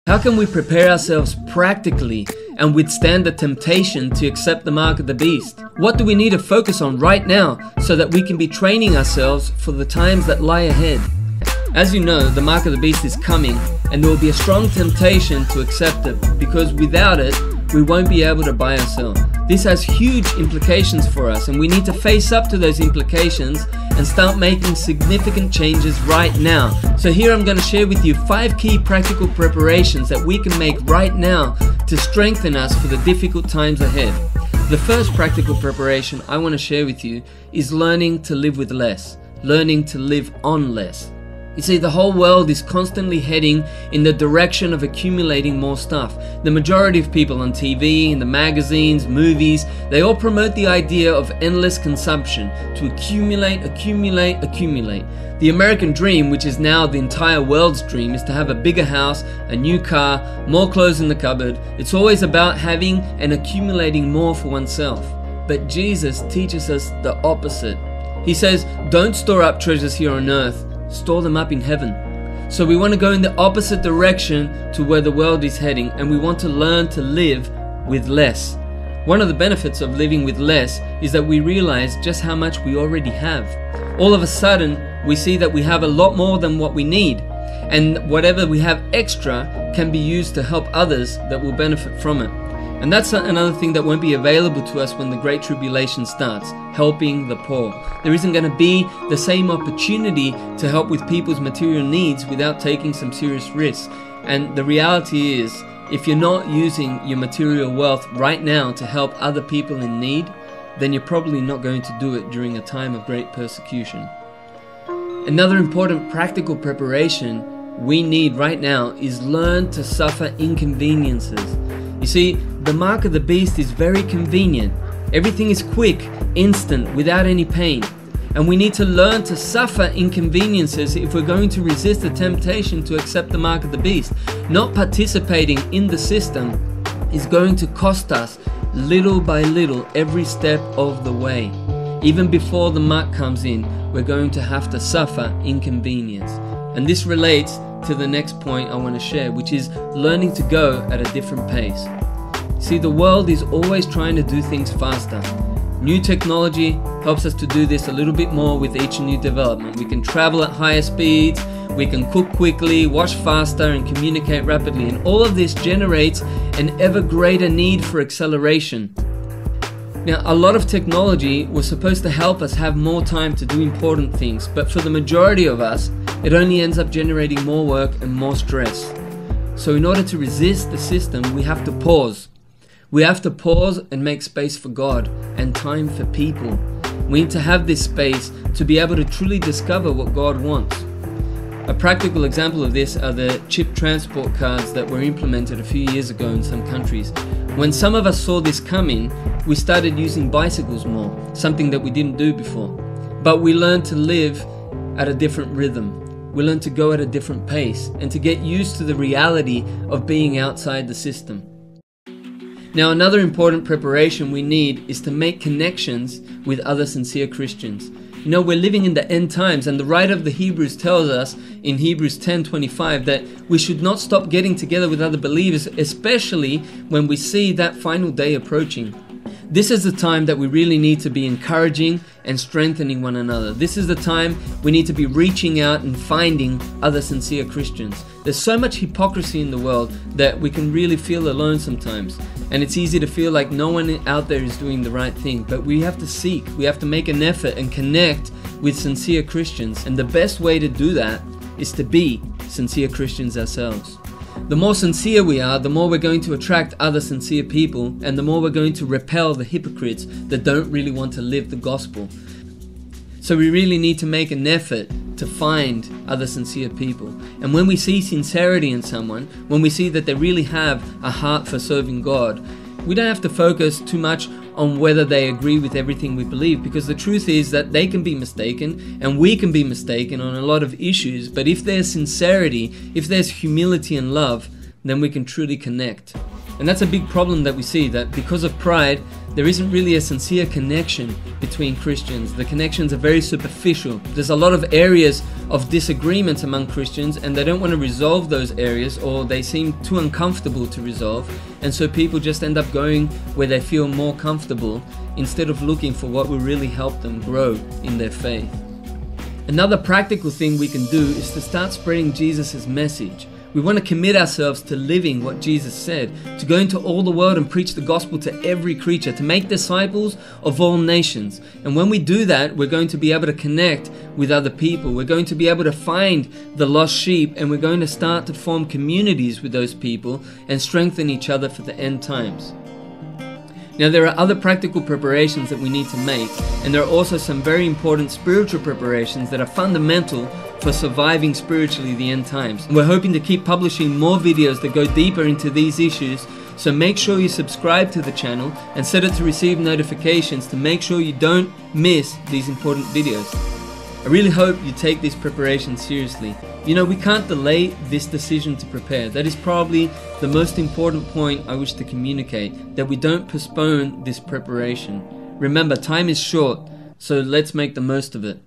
How can we prepare ourselves practically and withstand the temptation to accept the mark of the beast? What do we need to focus on right now so that we can be training ourselves for the times that lie ahead? As you know, the mark of the beast is coming, and there will be a strong temptation to accept it, because without it, we won't be able to buy or sell. This has huge implications for us, and we need to face up to those implications and start making significant changes right now. So here I'm going to share with you 5 key practical preparations that we can make right now to strengthen us for the difficult times ahead. The first practical preparation I want to share with you is learning to live with less, learning to live on less. You see, the whole world is constantly heading in the direction of accumulating more stuff. The majority of people on TV, in the magazines, movies, they all promote the idea of endless consumption, to accumulate, accumulate, accumulate. The American dream, which is now the entire world's dream, is to have a bigger house, a new car, more clothes in the cupboard. It's always about having and accumulating more for oneself. But Jesus teaches us the opposite. He says, don't store up treasures here on earth, store them up in heaven. So we want to go in the opposite direction to where the world is heading, and we want to learn to live with less. One of the benefits of living with less is that we realize just how much we already have. All of a sudden, we see that we have a lot more than what we need, and whatever we have extra can be used to help others that will benefit from it. And that's another thing that won't be available to us when the Great Tribulation starts, helping the poor. There isn't going to be the same opportunity to help with people's material needs without taking some serious risks. And the reality is, if you're not using your material wealth right now to help other people in need, then you're probably not going to do it during a time of great persecution. Another important practical preparation we need right now is learn to suffer inconveniences. You see, the mark of the beast is very convenient. Everything is quick, instant, without any pain. And we need to learn to suffer inconveniences if we're going to resist the temptation to accept the mark of the beast. Not participating in the system is going to cost us little by little every step of the way. Even before the mark comes in, we're going to have to suffer inconvenience. And this relates to the next point I want to share, which is learning to go at a different pace. See, the world is always trying to do things faster. New technology helps us to do this a little bit more with each new development. We can travel at higher speeds, we can cook quickly, wash faster, and communicate rapidly. And all of this generates an ever greater need for acceleration. Now, a lot of technology was supposed to help us have more time to do important things, but for the majority of us, it only ends up generating more work and more stress. So in order to resist the system, we have to pause. We have to pause and make space for God and time for people. We need to have this space to be able to truly discover what God wants. A practical example of this are the chip transport cards that were implemented a few years ago in some countries. When some of us saw this coming, we started using bicycles more, something that we didn't do before. But we learned to live at a different rhythm. We learn to go at a different pace and to get used to the reality of being outside the system. Now, another important preparation we need is to make connections with other sincere Christians. You know, we're living in the end times, and the writer of the Hebrews tells us in Hebrews 10:25 that we should not stop getting together with other believers, especially when we see that final day approaching. This is the time that we really need to be encouraging and strengthening one another. This is the time we need to be reaching out and finding other sincere Christians. There's so much hypocrisy in the world that we can really feel alone sometimes. And it's easy to feel like no one out there is doing the right thing. But we have to seek, we have to make an effort and connect with sincere Christians. And the best way to do that is to be sincere Christians ourselves. The more sincere we are, the more we're going to attract other sincere people, and the more we're going to repel the hypocrites that don't really want to live the gospel. So we really need to make an effort to find other sincere people. And when we see sincerity in someone, when we see that they really have a heart for serving God, we don't have to focus too much on whether they agree with everything we believe, because the truth is that they can be mistaken and we can be mistaken on a lot of issues. But if there's sincerity, if there's humility and love, then we can truly connect. And that's a big problem that we see, that because of pride, there isn't really a sincere connection between Christians. The connections are very superficial. There's a lot of areas of disagreement among Christians, and they don't want to resolve those areas, or they seem too uncomfortable to resolve. And so people just end up going where they feel more comfortable instead of looking for what will really help them grow in their faith. Another practical thing we can do is to start spreading Jesus' message. We want to commit ourselves to living what Jesus said, to go into all the world and preach the gospel to every creature, to make disciples of all nations. And when we do that, we're going to be able to connect with other people. We're going to be able to find the lost sheep, and we're going to start to form communities with those people and strengthen each other for the end times. Now, there are other practical preparations that we need to make, and there are also some very important spiritual preparations that are fundamental for surviving spiritually the end times. We're hoping to keep publishing more videos that go deeper into these issues, so make sure you subscribe to the channel and set it to receive notifications to make sure you don't miss these important videos. I really hope you take these preparations seriously. You know, we can't delay this decision to prepare. That is probably the most important point I wish to communicate, that we don't postpone this preparation. Remember, time is short, so let's make the most of it.